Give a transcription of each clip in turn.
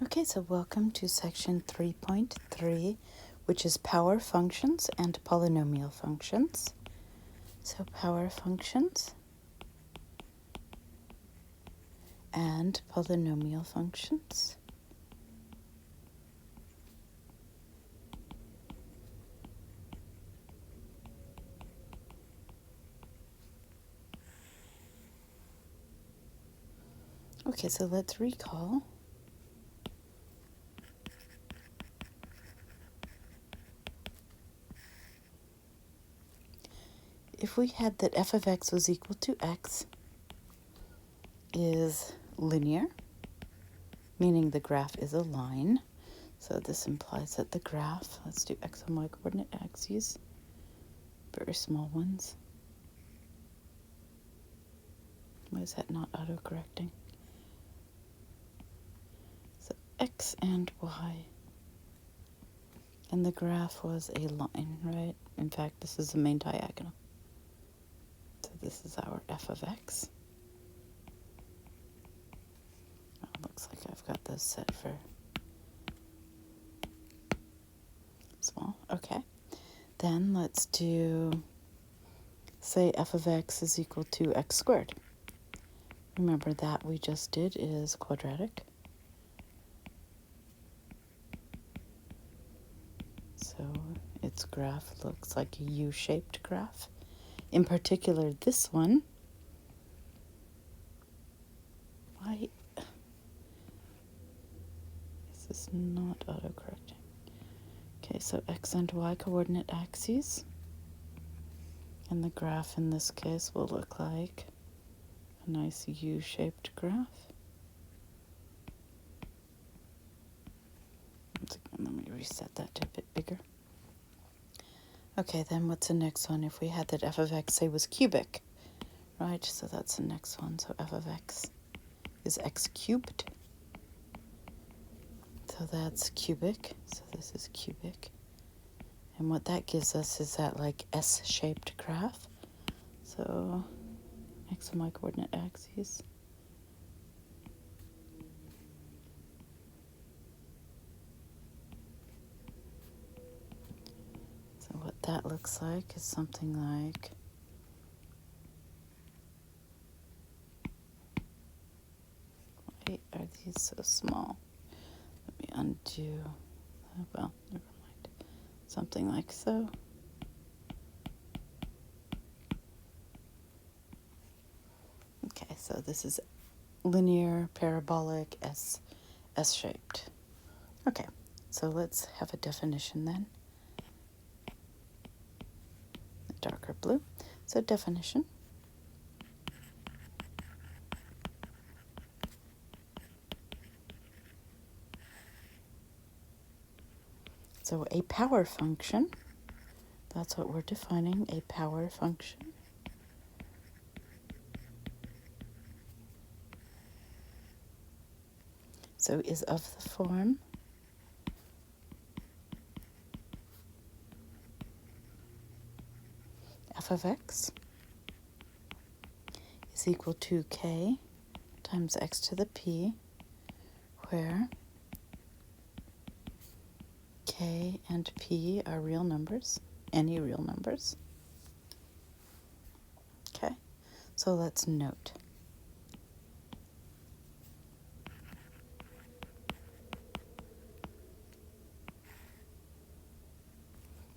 Okay, so welcome to section 3.3, which is power functions and polynomial functions. So power functions and polynomial functions. Okay, so let's recall. If we had that f of x was equal to x is linear, meaning the graph is a line. So this implies that the graph, let's do x and y coordinate axes, very small ones. Why is that not autocorrecting? So x and y. And the graph was a line, right? In fact, this is the main diagonal. So this is our f of x. Oh, looks like I've got this set for small. Okay. Then let's do, say f of x is equal to x squared. Remember that we just did is quadratic. So its graph looks like a U-shaped graph. In particular, this one. Why is this not autocorrecting? Okay, so x and y coordinate axes. And the graph in this case will look like a nice U-shaped graph. Let me reset that to a bit bigger. Okay, then what's the next one? If we had that f of x, say, was cubic, right? So that's the next one. So f of x is x cubed. So that's cubic. So this is cubic. And what that gives us is that like S-shaped graph. So x and y coordinate axes. So what that looks like is something like why are these so small? Let me undo. Well, never mind. Something like so. Okay, so this is linear, parabolic, S-shaped. Okay, so let's have a definition then. The darker blue. So definition. So a power function, that's what we're defining, a power function. So is of the form f of x is equal to k times x to the p, where k and p are real numbers, any real numbers. Okay, so let's note.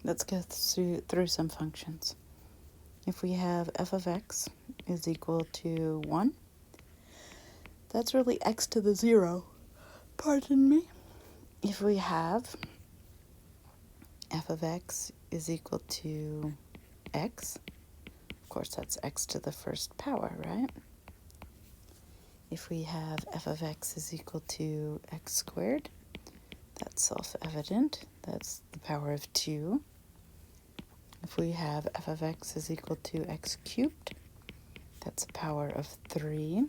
Let's go through some functions. If we have f of x is equal to 1, that's really x to the 0. Pardon me. If we have f of x is equal to x, of course that's x to the first power, right? If we have f of x is equal to x squared, that's self-evident. That's the power of 2. If we have f of x is equal to x cubed, that's a power of 3.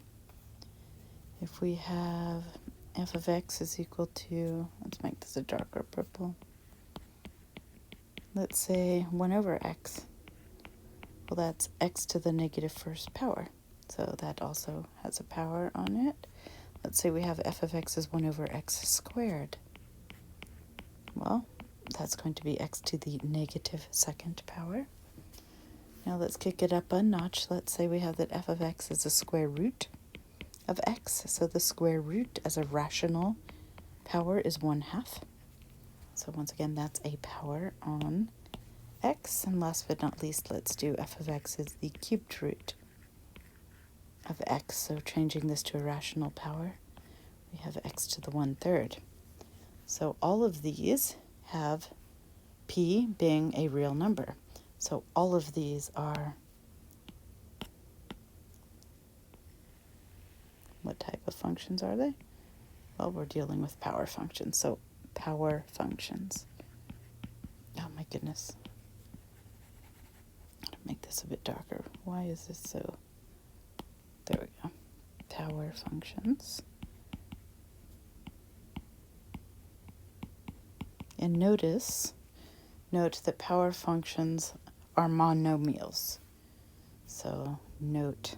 If we have f of x is equal to, let's make this a darker purple, let's say 1 over x. Well, that's x to the negative first power. So that also has a power on it. let's say we have f of x is 1 over x squared. Well, that's going to be x to the negative second power. Now let's kick it up a notch. Let's say we have that f of x is the square root of x. So the square root as a rational power is 1/2. So once again, that's a power on x. And last but not least, let's do f of x is the cubed root of x. So changing this to a rational power, we have x to the 1/3. So all of these have p being a real number. So all of these are, what type of functions are they? Well, we're dealing with power functions. So power functions. Oh my goodness. I'm gonna make this a bit darker. Why is this so? There we go. Power functions. And note that power functions are monomials. So note.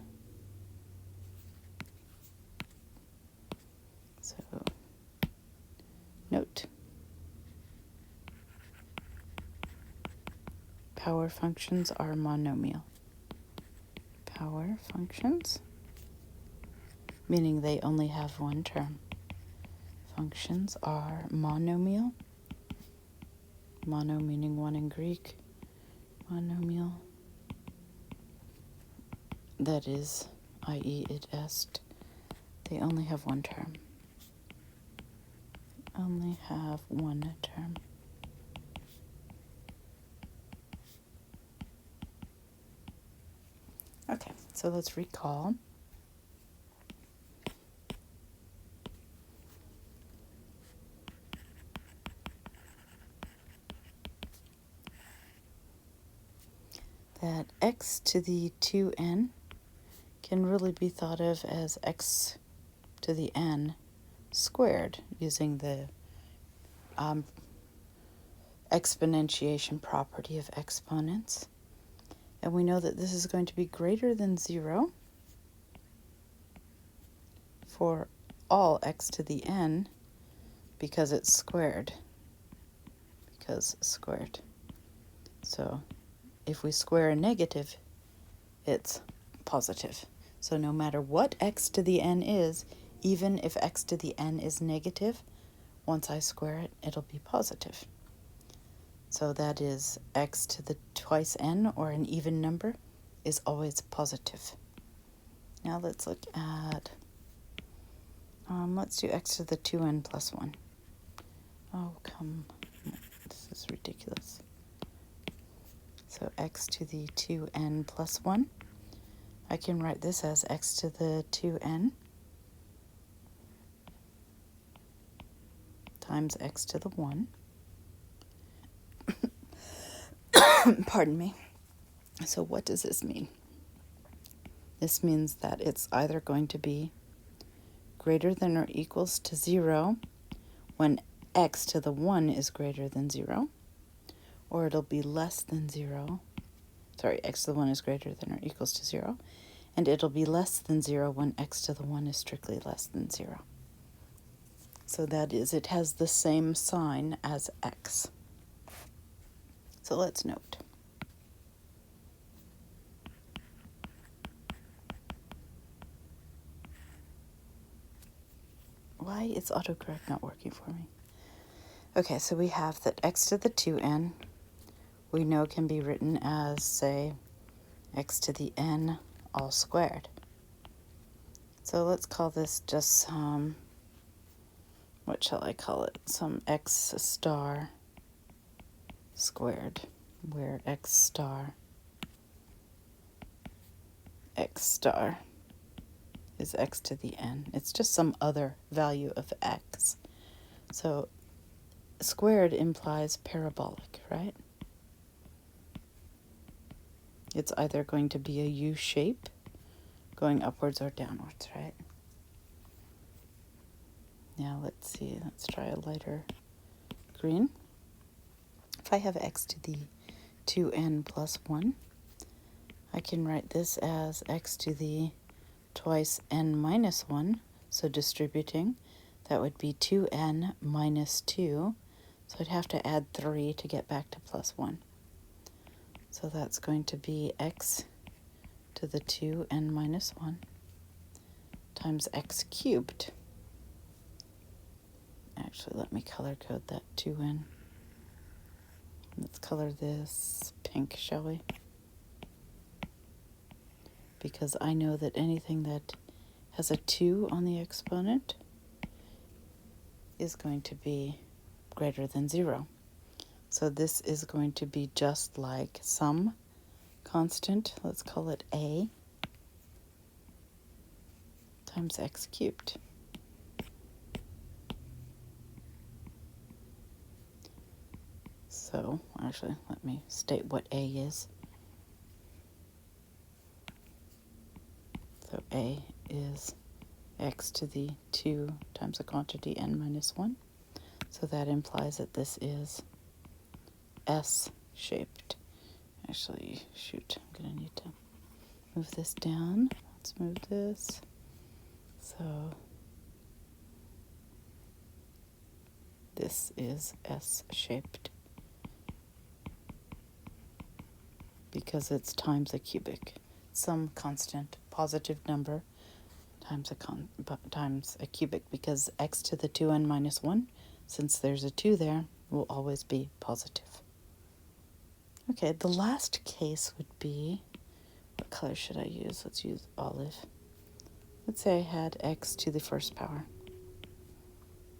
Power functions are monomial. Power functions, meaning they only have one term. Functions are monomial. Mono meaning one in Greek. Monomial. That is, i.e. id est. They only have one term. Only have one term. Okay, so let's recall. That x to the 2n can really be thought of as x to the n squared using the exponentiation property of exponents. And we know that this is going to be greater than 0 for all x to the n because it's squared. So if we square a negative, it's positive. So no matter what x to the n is, even if x to the n is negative, once I square it, it'll be positive. So that is x to the twice n, or an even number, is always positive. Now let's look at, let's do x to the 2n plus 1. Oh, come, this is ridiculous. So x to the 2n plus 1. I can write this as x to the 2n times x to the 1. Pardon me. So what does this mean? This means that it's either going to be greater than or equals to 0 when x to the 1 is greater than 0, or it'll be less than 0. Sorry, x to the 1 is greater than or equals to 0, and it'll be less than 0 when x to the 1 is strictly less than 0. So that is, it has the same sign as x. So let's note. Why is autocorrect not working for me? Okay, so we have that x to the 2n we know can be written as, say, x to the n all squared. So let's call this just some, what shall I call it? Some x star squared, where x star is x to the n. It's just some other value of x. So squared implies parabolic, right? It's either going to be a U shape going upwards or downwards, right? Now let's see, let's try a lighter green. If I have x to the 2n plus 1, I can write this as x to the twice n minus 1. So distributing, that would be 2n minus 2. So I'd have to add 3 to get back to plus 1. So that's going to be x to the 2n minus 1 times x cubed. Actually, let me color code that 2n. Let's color this pink, shall we? Because I know that anything that has a 2 on the exponent is going to be greater than 0. So this is going to be just like some constant, let's call it a, times x cubed. So actually, let me state what a is. So a is x to the 2 times a quantity n minus 1. So that implies that this is S-shaped. Actually, shoot, I'm going to need to move this down. Let's move this. So this is S-shaped because it's times a cubic. Some constant positive number times a cubic, because x to the 2n minus 1, since there's a 2 there, will always be positive. Okay, the last case would be, what color should I use? Let's use olive. Let's say I had x to the first power.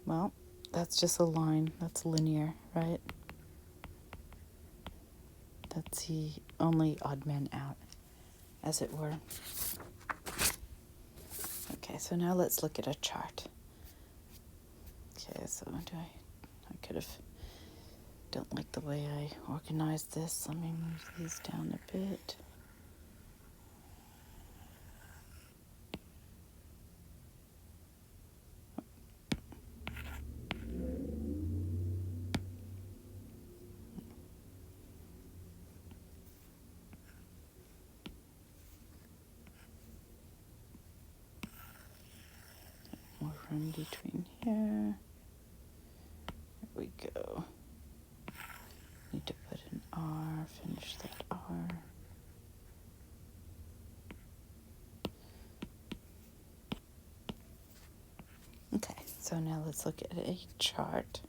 Well, that's just a line. That's linear, right? That's the only odd man out, as it were. Okay, so now let's look at a chart. Okay, so I could have, don't like the way I organized this. Let me move these down a bit. More room between here. There we go. Need to put an R, finish that R. Okay, so now let's look at a chart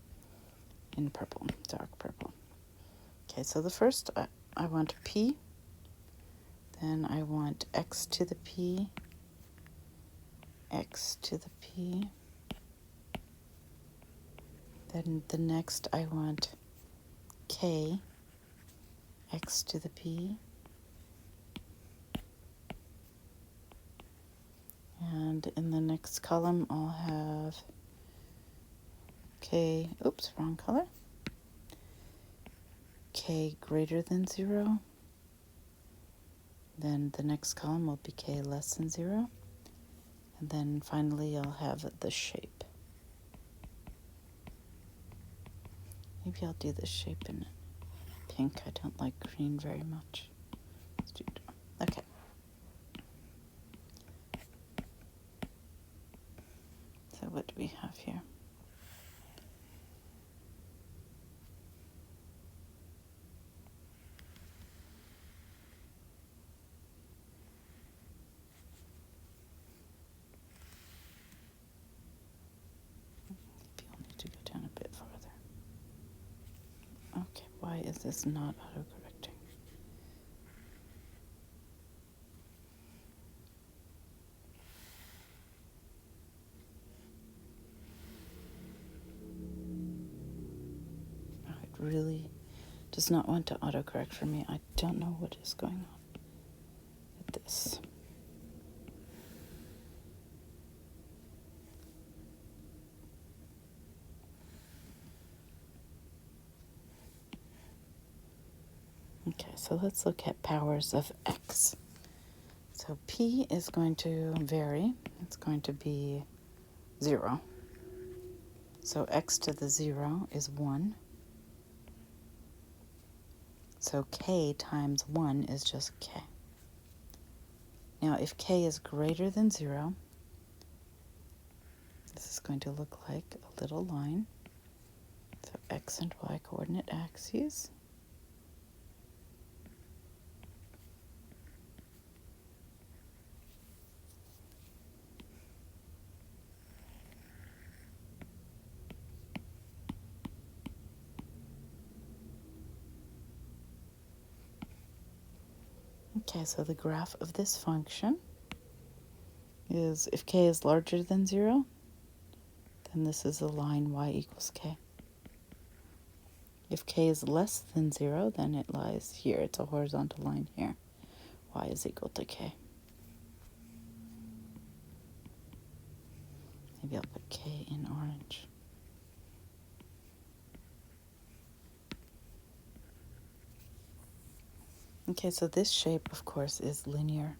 in purple, dark purple. Okay, so the first, I want P, then I want X to the P, X to the P, then the next I want K, X to the P, and in the next column I'll have K, oops, wrong color, K greater than 0, then the next column will be K less than 0, and then finally I'll have the shape. Maybe I'll do the shape in pink. I don't like green very much. Let's do it. Okay. So what do we have here? Maybe I'll need to go down a bit farther. Okay, why is this not autocorrecting? Oh, it really does not want to autocorrect for me. I don't know what is going on with this. Okay, so let's look at powers of x. So P is going to vary. It's going to be 0. So x to the 0 is 1. So K times 1 is just K. Now if K is greater than 0, going to look like a little line. So x and y coordinate axes. Okay, so the graph of this function is, if k is larger than 0, then this is a line y equals k. If k is less than 0, then it lies here. It's a horizontal line here. Y is equal to k. Maybe I'll put k in orange. Okay, so this shape, of course, is linear.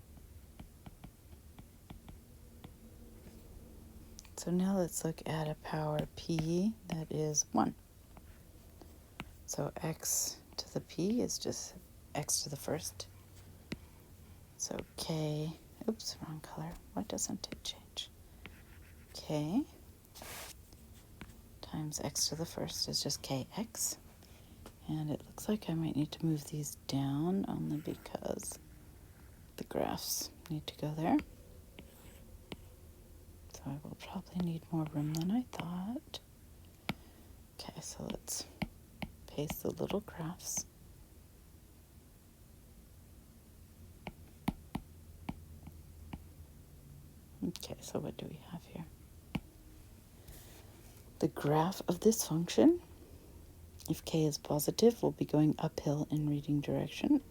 So now let's look at a power p that is 1. So x to the p is just x to the first. So k, oops, wrong color. Why doesn't it change? K times x to the first is just kx. And it looks like I might need to move these down only because the graphs need to go there. So I will probably need more room than I thought. Okay, so let's paste the little graphs. Okay, so what do we have here? The graph of this function, if k is positive, will be going uphill in reading direction.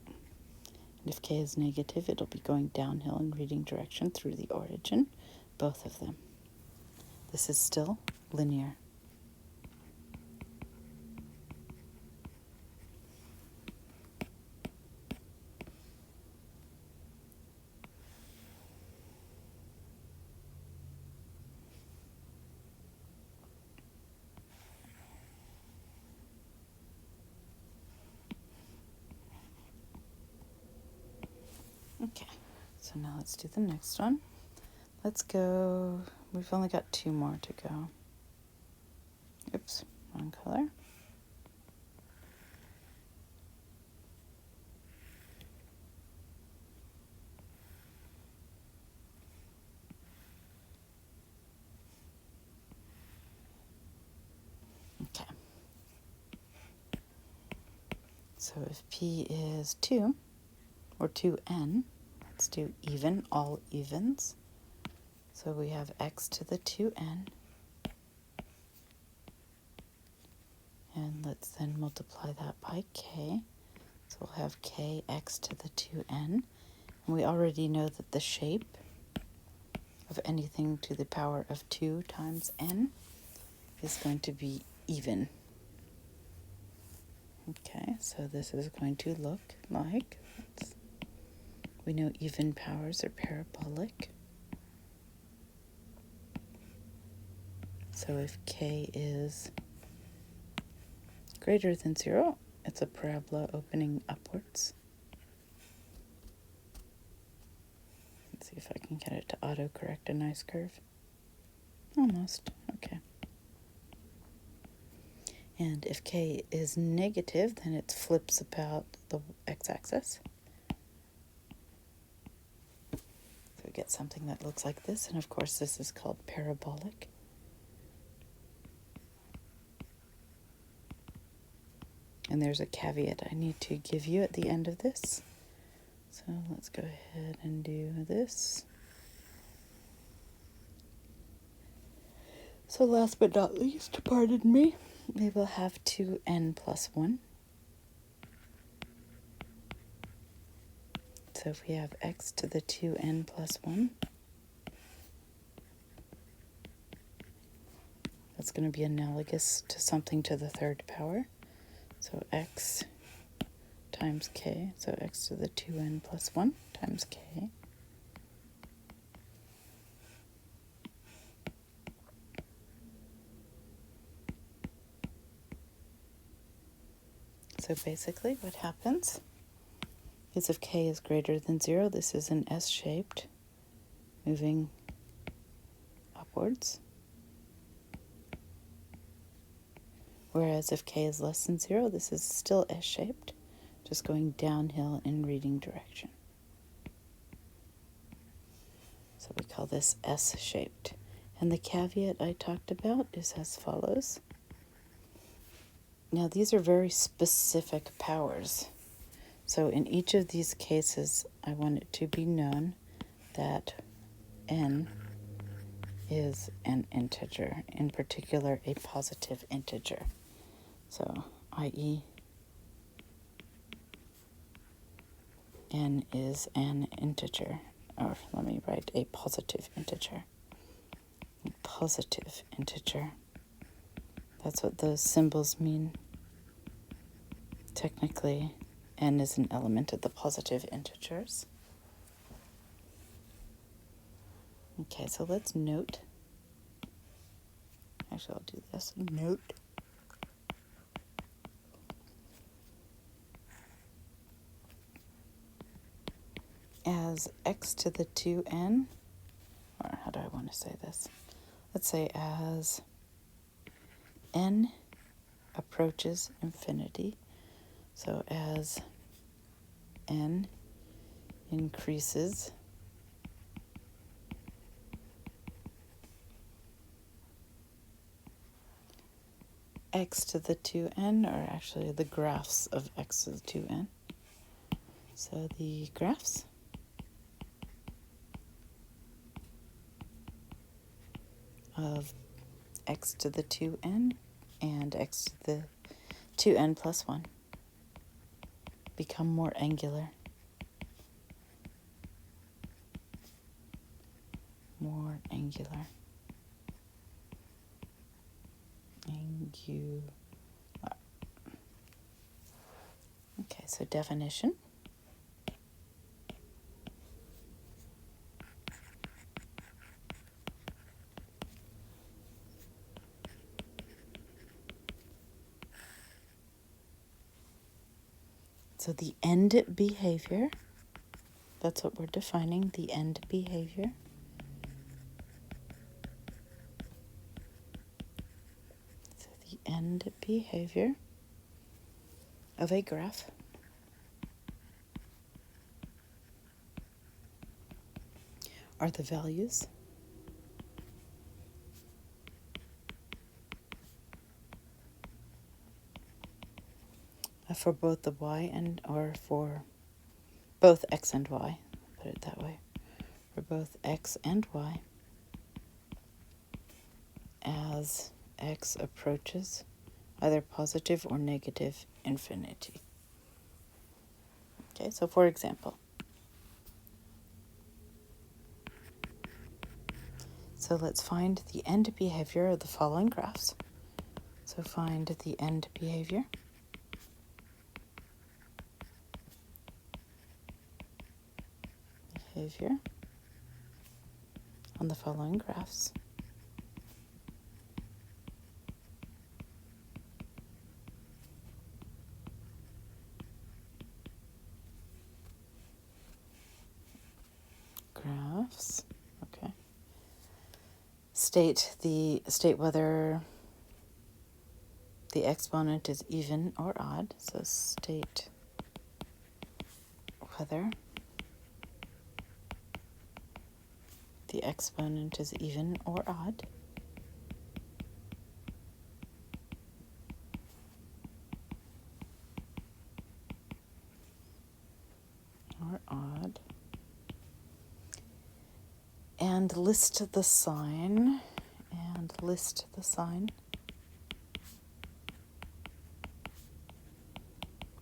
And if k is negative, it'll be going downhill in reading direction through the origin, both of them. This is still linear. Okay, so now let's do the next one. Let's go, we've only got 2 more to go. Oops, wrong color. Okay. So if p is 2, or 2n, let's do even, all evens. So we have x to the 2n. And let's then multiply that by k. So we'll have kx to the 2n. And we already know that the shape of anything to the power of 2 times n is going to be even. Okay, so this is going to look like, we know even powers are parabolic. So if k is greater than 0, it's a parabola opening upwards. Let's see if I can get it to autocorrect a nice curve. Almost, okay. And if k is negative, then it flips about the x-axis. So we get something that looks like this, and of course this is called parabolic. And there's a caveat I need to give you at the end of this. So let's go ahead and do this. So last but not least, pardon me, we will have 2n plus 1. So if we have x to the 2n plus 1, that's going to be analogous to something to the third power. So x times k, so x to the 2n plus 1 times k. So basically what happens is if k is greater than 0, this is an S-shaped, moving upwards. Whereas if k is less than 0, this is still S-shaped, just going downhill in reading direction. So we call this S-shaped. And the caveat I talked about is as follows. Now these are very specific powers. So in each of these cases, I want it to be known that n is an integer, in particular a positive integer. So, i.e., n is an integer, or let me write a positive integer. A positive integer. That's what those symbols mean. Technically, n is an element of the positive integers. Okay, so let's note. Actually, I'll do this. Note. As x to the 2n, or how do I want to say this? Let's say as n approaches infinity, so as n increases, x to the 2n, or actually the graphs of x to the 2n. So the graphs of x to the 2n and x to the 2n plus 1 become more angular. More angular. Angular. Okay, so definition. So the end behavior, that's what we're defining, the end behavior. So the end behavior of a graph are the values for both the y and, or for both x and y, put it that way, for both x and y as x approaches either positive or negative infinity. Okay, so for example, so let's find the end behavior of the following graphs. So find the end behavior on the following graphs. Graphs, okay. State whether the exponent is even or odd. So state whether the exponent is even or odd. Or odd. And list the sign.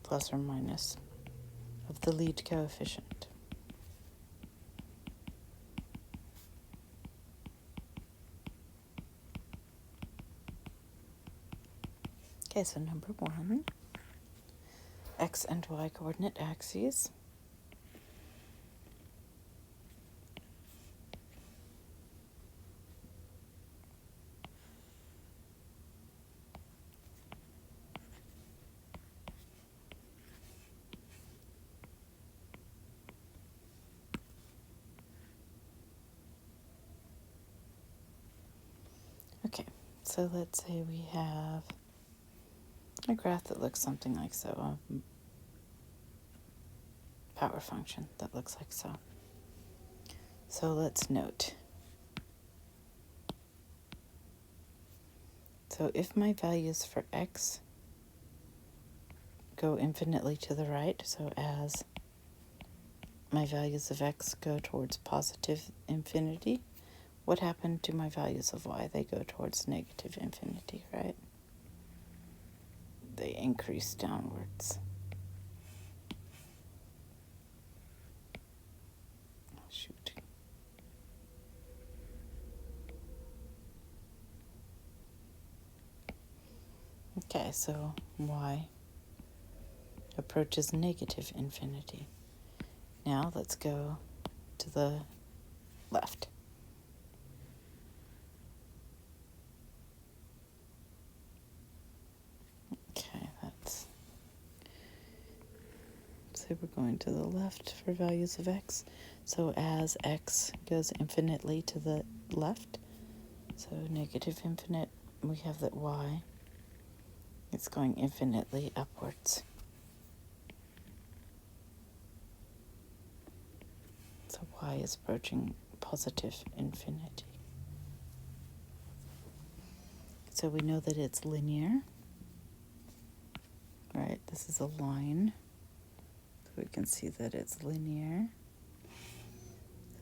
Plus or minus of the lead coefficient. Okay, so number 1, x and y coordinate axes. So let's say we have a graph that looks something like so, a power function that looks like so. So let's note. So if my values for x go infinitely to the right, so as my values of x go towards positive infinity, what happened to my values of y? They go towards negative infinity, right? They increase downwards. Oh, shoot. Okay, so y approaches negative infinity. Now let's go to the left. Okay, so we're going to the left for values of x. So as x goes infinitely to the left, so negative infinite, we have that y, it's going infinitely upwards. So y is approaching positive infinity. So we know that it's linear, right? This is a line. So we can see that it's linear.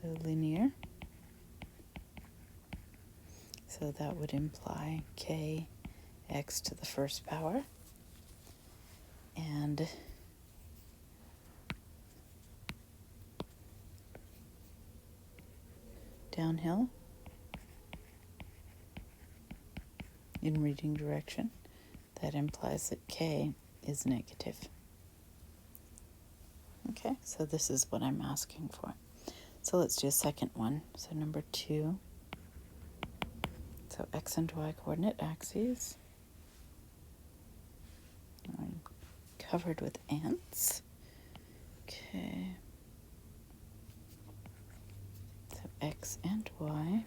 So linear. So that would imply kx to the first power. And downhill in reading direction, that implies that k is negative. Okay, so this is what I'm asking for. So let's do a second one. So number 2. So x and y coordinate axes. I'm covered with ants. Okay. So x and y.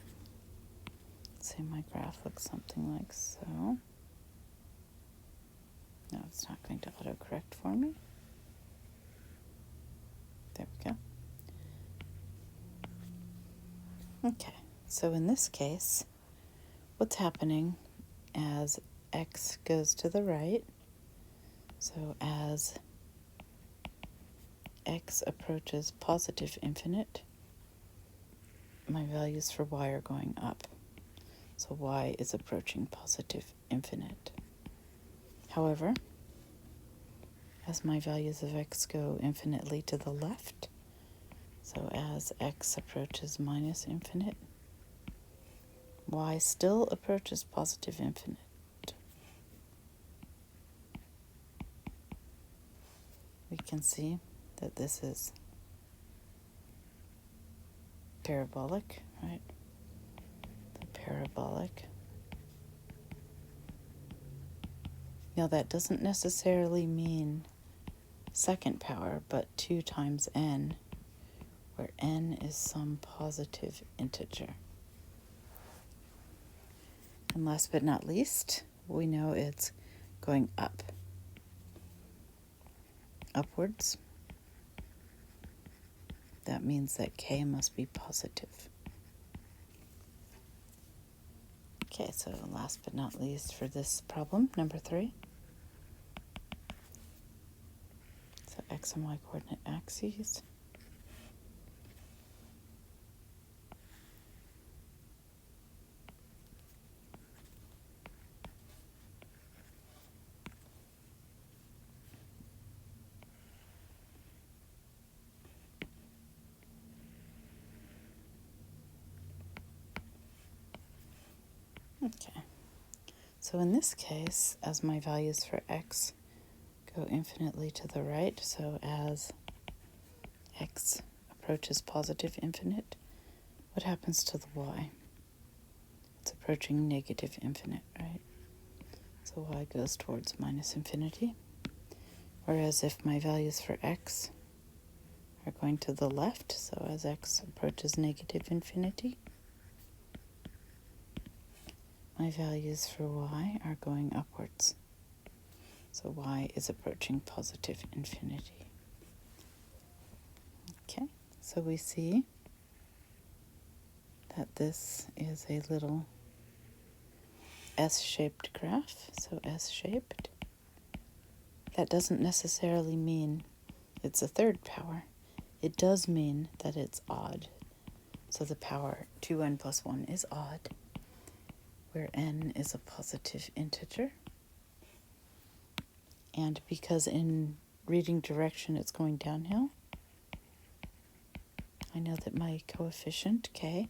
Let's say my graph looks something like so. No, it's not going to autocorrect for me. There we go. Okay, so in this case, what's happening as x goes to the right, so as x approaches positive infinite, my values for y are going up. So y is approaching positive infinite. However, as my values of x go infinitely to the left, so as x approaches minus infinite, y still approaches positive infinite. We can see that this is parabolic, right? The parabolic. Now that doesn't necessarily mean second power, but 2 times n, where n is some positive integer. And last but not least, we know it's going up. Upwards. That means that k must be positive. Okay, so last but not least for this problem, number 3. So x and y coordinate axes. Okay, so in this case, as my values for x go infinitely to the right, so as x approaches positive infinite, what happens to the y? It's approaching negative infinite, right? So y goes towards minus infinity. Whereas if my values for x are going to the left, so as x approaches negative infinity, my values for y are going upwards. So y is approaching positive infinity. Okay, so we see that this is a little S-shaped graph, so S-shaped. That doesn't necessarily mean it's a third power. It does mean that it's odd. So the power 2n plus 1 is odd, where n is a positive integer. And because in reading direction it's going downhill, I know that my coefficient k,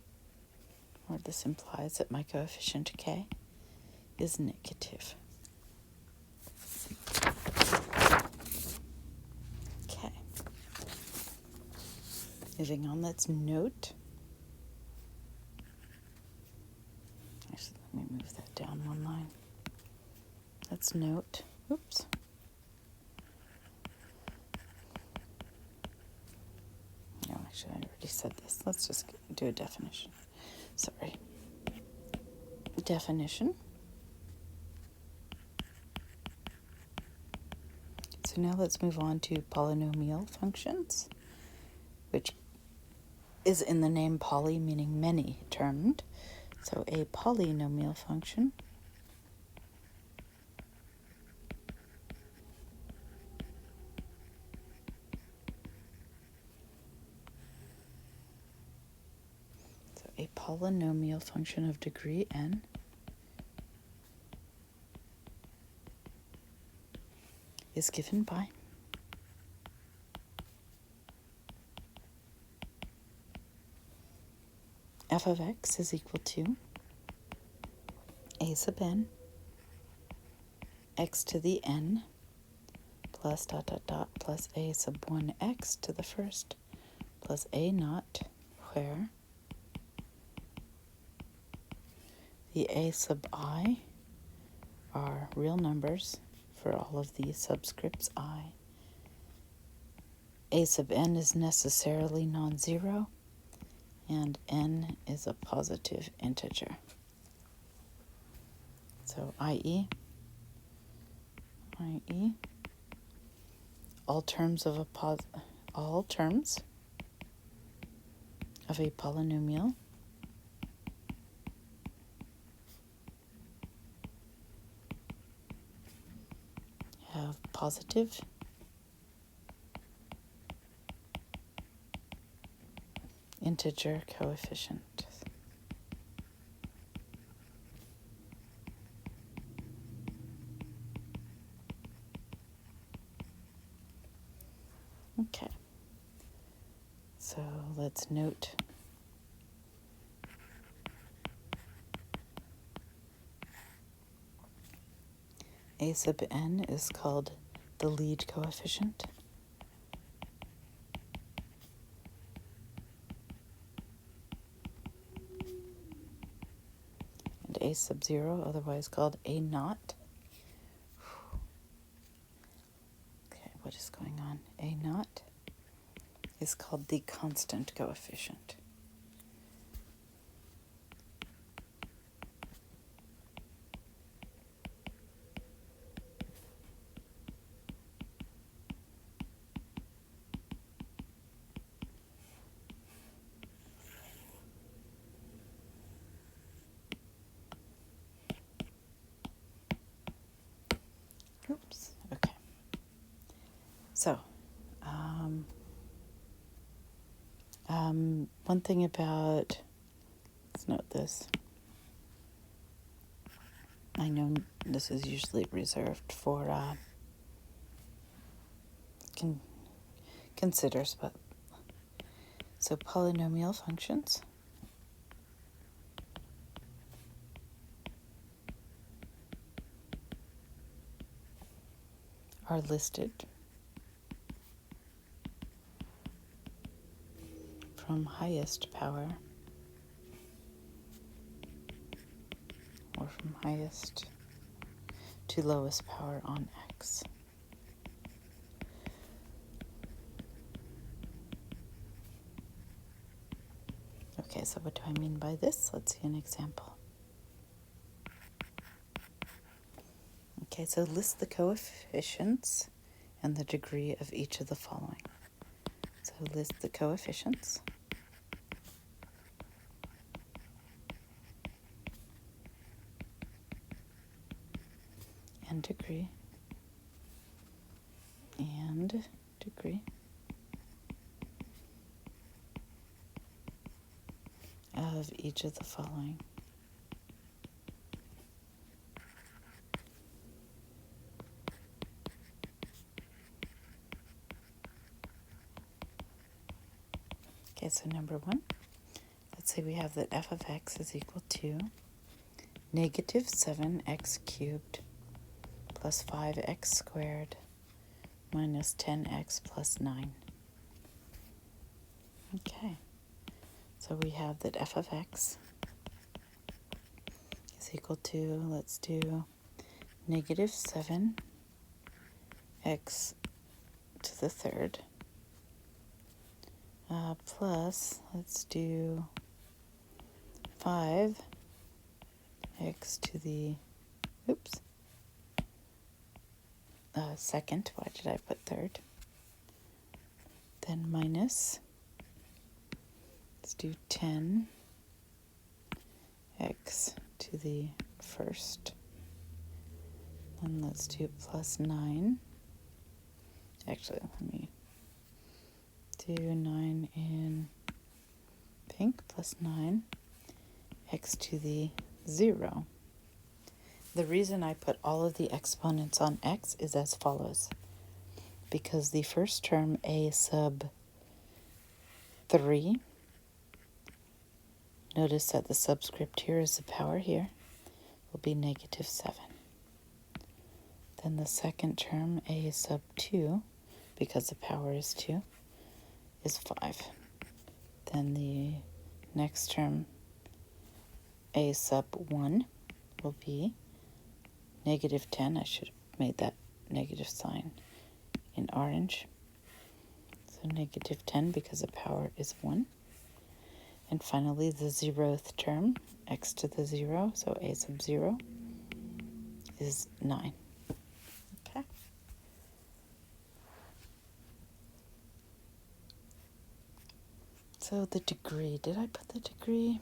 or this implies that my coefficient k, is negative. Okay. Moving on, let's note. Actually, let me move that down one line. Let's note, oops. No, actually, I already said this. Let's just do a definition. Sorry. Definition. So now let's move on to polynomial functions, which is in the name poly, meaning many termed. So a polynomial function a polynomial function of degree n is given by f of x is equal to a sub n x to the n plus dot dot dot plus a sub 1x to the first plus a naught, where the a sub I are real numbers for all of the subscripts I. A sub n is necessarily non-zero, and n is a positive integer. So i.e., all terms of a polynomial have positive integer coefficient. Okay, so let's note a sub n is called the lead coefficient. And a sub 0, otherwise called a naught. Okay, what is going on? A naught is called the constant coefficient. Oops, okay. So, one thing about, let's note this. I know this is usually reserved for considers, but so polynomial functions are listed from highest power or from highest to lowest power on x. Okay, so what do I mean by this? Let's see an example. Okay, so list the coefficients and the degree of each of the following. So list the coefficients. And degree. And degree of each of the following. Okay, so number 1, let's say we have that f of x is equal to negative 7x cubed plus 5x squared minus 10x plus 9. Okay, so we have that f of x is equal to, let's do negative 7x to the third plus, let's do 5x to the, second. Why did I put third? Then minus, let's do 10x to the first. Then let's do plus 9. Actually, let me do 9 in pink plus 9 x to the 0. The reason I put all of the exponents on x is as follows. Because the first term, a sub 3, notice that the subscript here is the power here, will be negative 7. Then the second term, a sub 2, because the power is 2, is 5. Then the next term, a sub 1, will be negative 10. I should have made that negative sign in orange. So negative 10 because the power is 1. And finally, the 0th term, x to the 0, so a sub 0, is 9. Okay. So the degree, did I put the degree?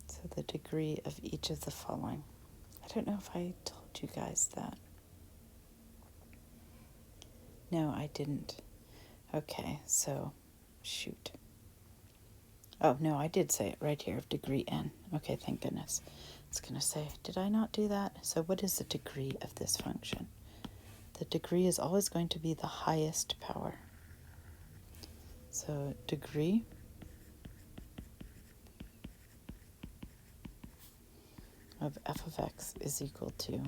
So the degree of each of the following. I don't know if I told you guys that. No, I didn't. Okay, so shoot. Oh, no, I did say it right here of degree n. Okay, thank goodness. It's going to say, did I not do that? So what is the degree of this function? The degree is always going to be the highest power. So degree of f of x is equal to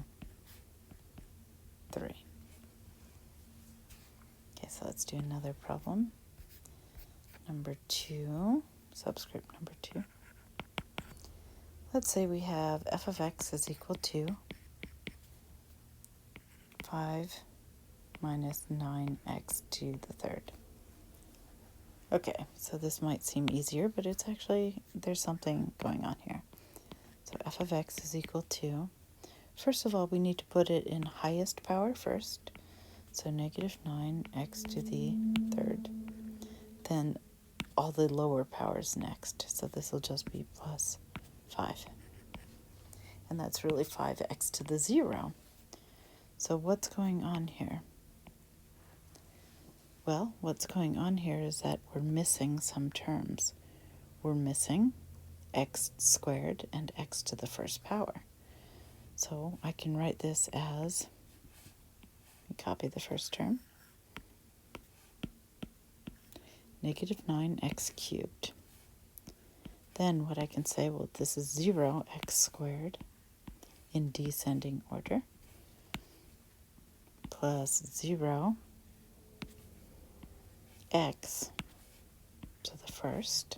3. Okay, so let's do another problem. Number 2, subscript number 2. Let's say we have f of x is equal to 5 minus 9x to the third. Okay, so this might seem easier, but it's actually, there's something going on here. So f of x is equal to, first of all, we need to put it in highest power first. So negative 9x to the third. Then all the lower powers next. So this will just be plus 5. And that's really 5x to the 0. So what's going on here? Well, what's going on here is that we're missing some terms. We're missing x squared and x to the first power. So I can write this as, copy the first term, negative 9x cubed. Then what I can say, well, this is 0x squared in descending order plus 0 x to the first,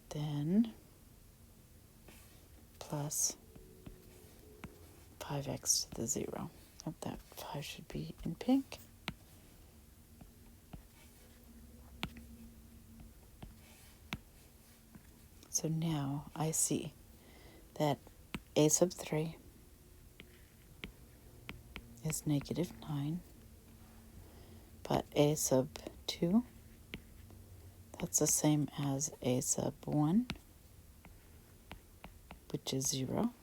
then plus 5x to the 0. Oh, that 5 should be in pink. So now I see that a sub 3 is negative 9, but a sub 2, that's the same as a sub 1, which is 0,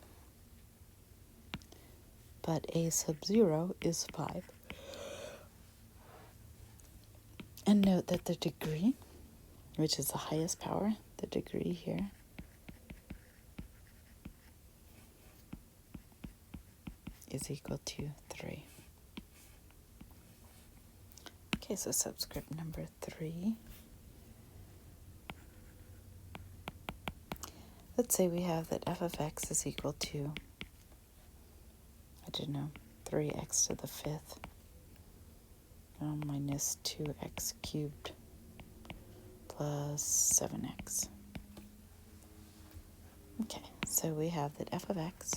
but a sub 0 is 5. And note that the degree, which is the highest power, the degree here, is equal to 3. Okay, so subscript number 3. Let's say we have that f of x is equal to, 3x to the 5th minus 2x cubed plus 7x. Okay, so we have that f of x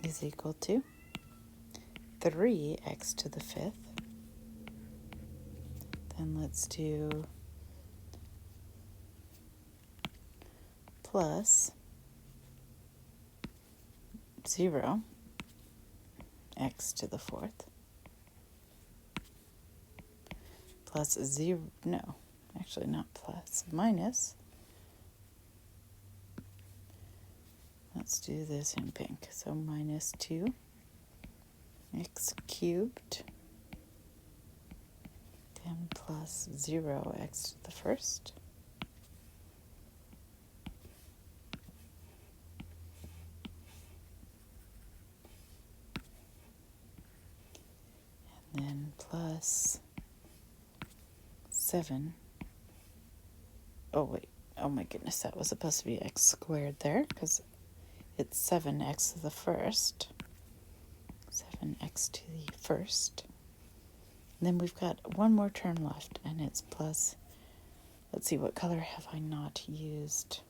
is equal to 3x to the 5th. Then let's do plus 0 x to the 4th plus 0, no, actually not plus, minus, let's do this in pink, so minus 2 x cubed, then plus 0 x to the 1st, and then plus 7. Oh wait, oh my goodness, that was supposed to be x squared there, because it's 7x to the 1st. 7x to the 1st. And then we've got one more term left, and it's plus, let's see, what color have I not used?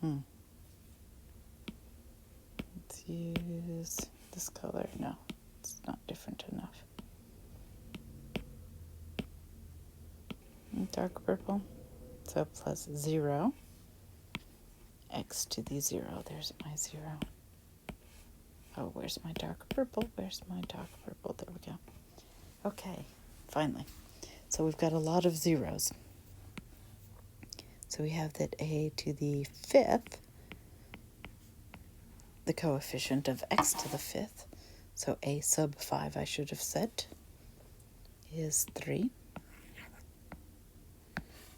Let's use this color. No, it's not different enough. Dark purple. So plus 0 x to the 0. There's my 0. Oh, where's my dark purple? Where's my dark purple? There we go. Okay, finally. So we've got a lot of zeros. So we have that a to the 5th, the coefficient of x to the 5th, so a sub 5 I should have said, is 3.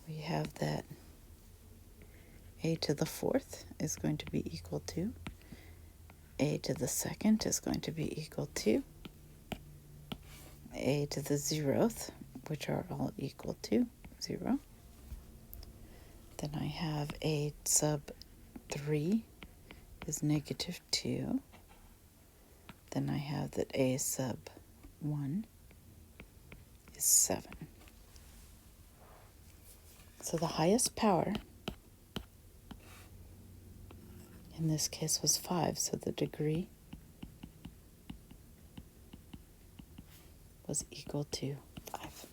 We have that a to the 4th is going to be equal to, a to the 2nd is going to be equal to, a to the 0th, which are all equal to 0. Then I have a sub 3 is negative 2. Then I have that a sub 1 is 7. So the highest power in this case was 5, so the degree was equal to 5.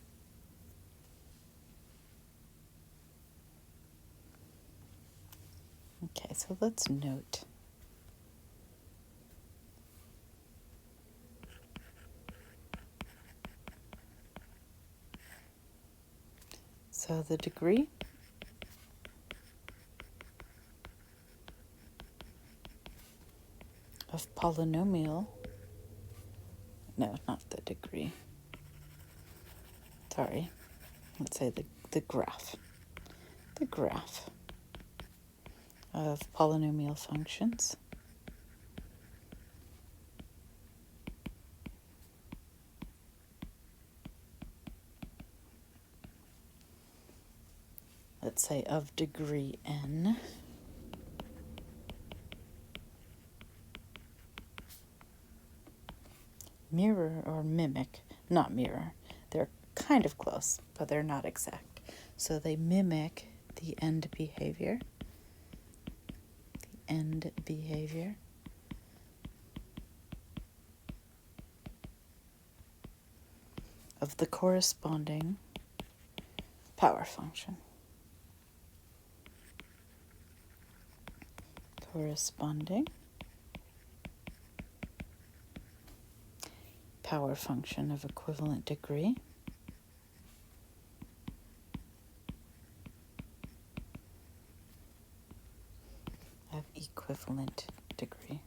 Okay, so let's note. So the degree of polynomial, no, not the degree. Sorry, let's say the graph. The graph of polynomial functions let's say of degree n mirror or mimic, not mirror, they're kind of close, but they're not exact. So they mimic the end behavior, of the corresponding power function. corresponding power function of equivalent degree of equivalent degree.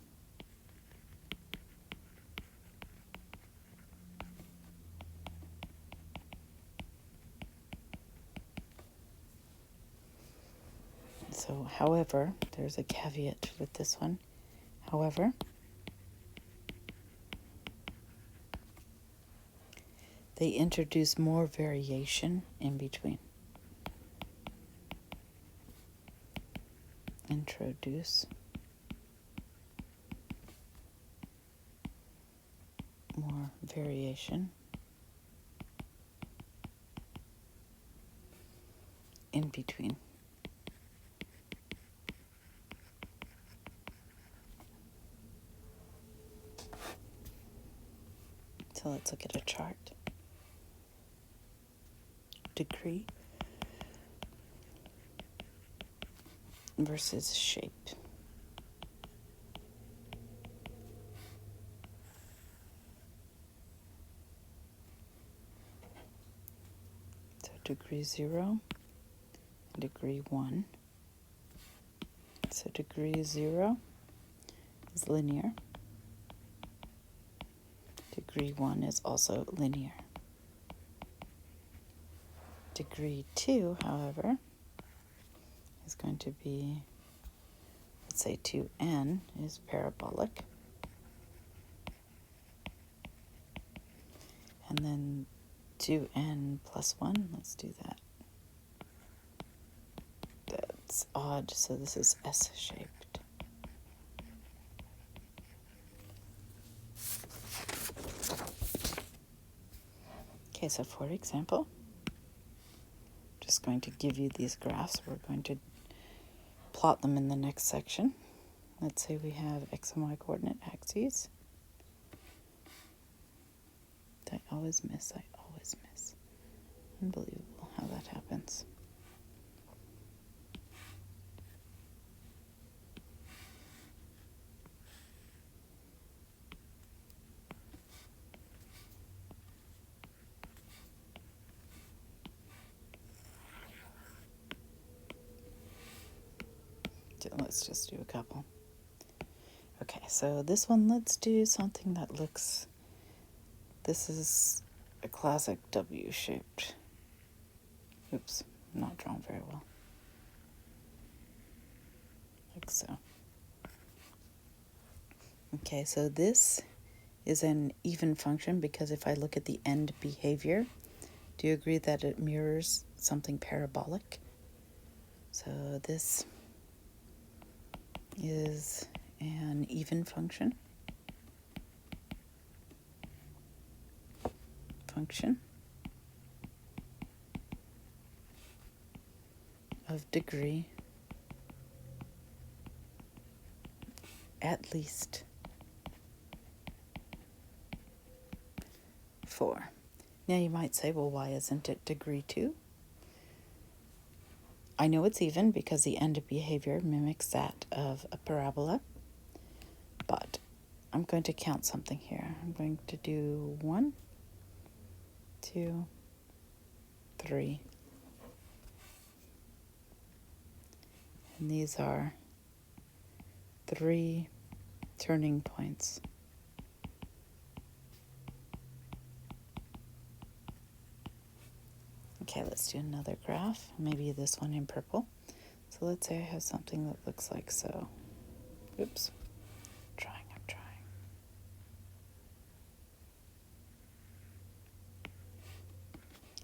So, however, there's a caveat with this one. However, they introduce more variation in between. Introduce more variation in between. So let's look at a chart. Degree versus shape. So degree 0, degree 1. So degree 0 is linear. Degree 1 is also linear. Degree 2, however, is going to be, let's say 2n is parabolic. And then 2n plus 1, let's do that. That's odd, so this is S-shaped. Okay, so for example, just going to give you these graphs. We're going to plot them in the next section. Let's say we have x and y coordinate axes. I always miss. Unbelievable how that happens. So let's just do a couple. Okay, so this one, let's do something that looks, this is a classic W-shaped. Oops, not drawn very well. Like so. Okay, so this is an even function because if I look at the end behavior, do you agree that it mirrors something parabolic? So this is an even function. Of degree at least 4. Now you might say, well, why isn't it degree 2? I know it's even because the end behavior mimics that of a parabola, but I'm going to count something here. I'm going to do 1, 2, 3. And these are 3 turning points. Okay, let's do another graph, maybe this one in purple. So let's say I have something that looks like so. Oops, I'm trying.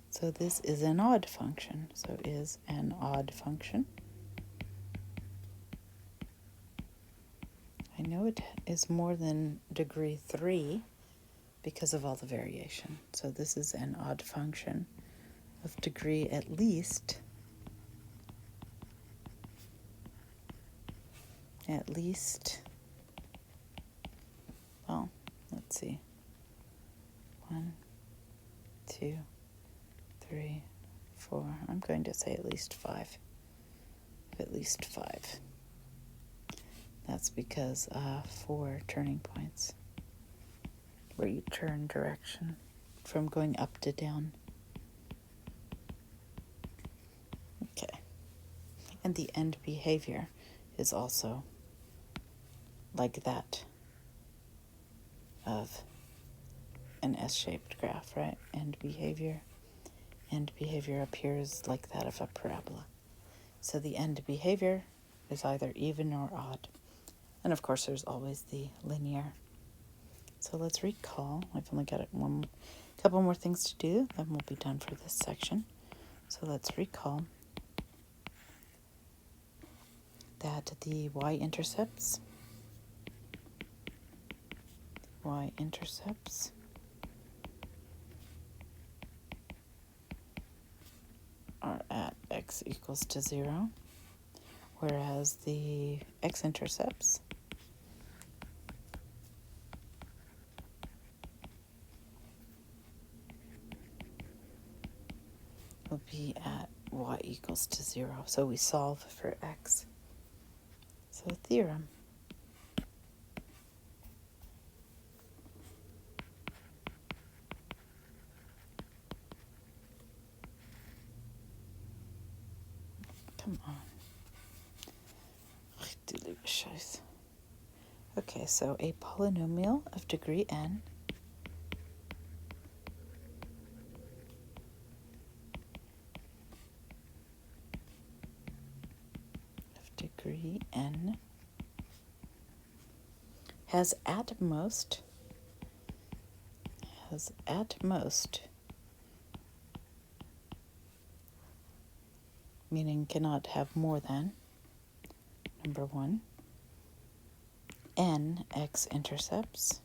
So this is an odd function, so is an odd function. I know it is more than degree 3 because of all the variation. So this is an odd function of degree at least 1, 2, 3, 4. I'm going to say at least 5. At least 5. That's because 4 turning points where you turn direction from going up to down. Okay. And the end behavior is also like that of an S-shaped graph, right? End behavior appears like that of a parabola. So the end behavior is either even or odd. And of course, there's always the linear. So let's recall. I've only got a couple more things to do, then we'll be done for this section. So let's recall that the y-intercepts are at x equals to 0, whereas the x-intercepts will be at y equals to 0. So we solve for x. So theorem. Come on. Okay, so a polynomial of degree n has at most meaning cannot have more than, number 1, n x-intercepts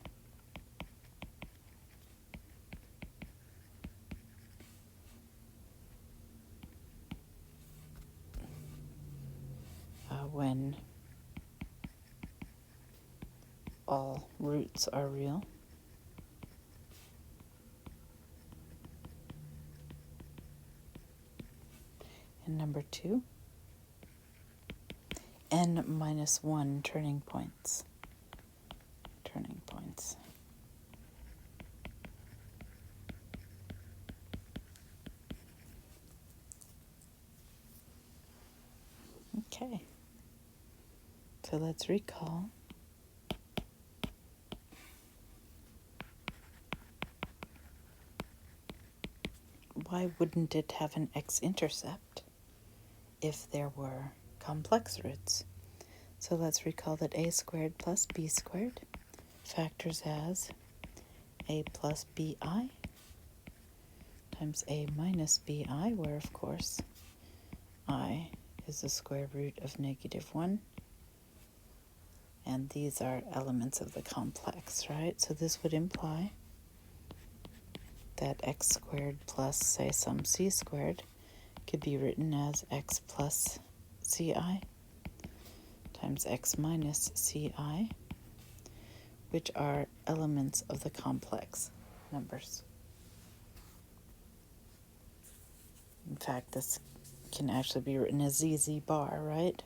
when all roots are real. And number 2, n minus 1 turning points. Okay, so let's recall. Why wouldn't it have an x-intercept if there were complex roots? So let's recall that a squared plus b squared factors as a plus bi times a minus bi, where of course I is the square root of -1. And these are elements of the complex, right? So this would imply that x squared plus, say, some c squared could be written as x plus ci times x minus ci, which are elements of the complex numbers. In fact, this can actually be written as zz bar, right?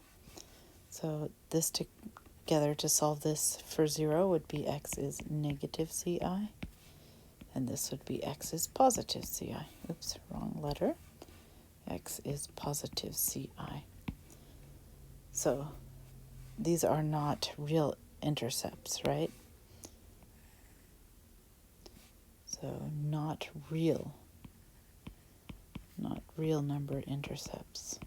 So this together to solve this for 0 would be x is negative ci, and this would be x is positive ci. Oops, wrong letter. X is positive ci. So these are not real intercepts, right? So not real number intercepts.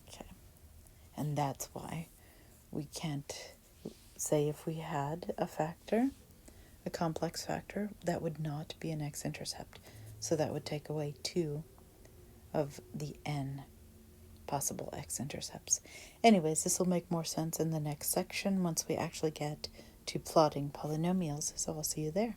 Okay. And that's why we can't say if we had a factor, a complex factor, that would not be an x-intercept. So that would take away 2 of the n possible x-intercepts. Anyways, this will make more sense in the next section once we actually get to plotting polynomials, so I'll see you there.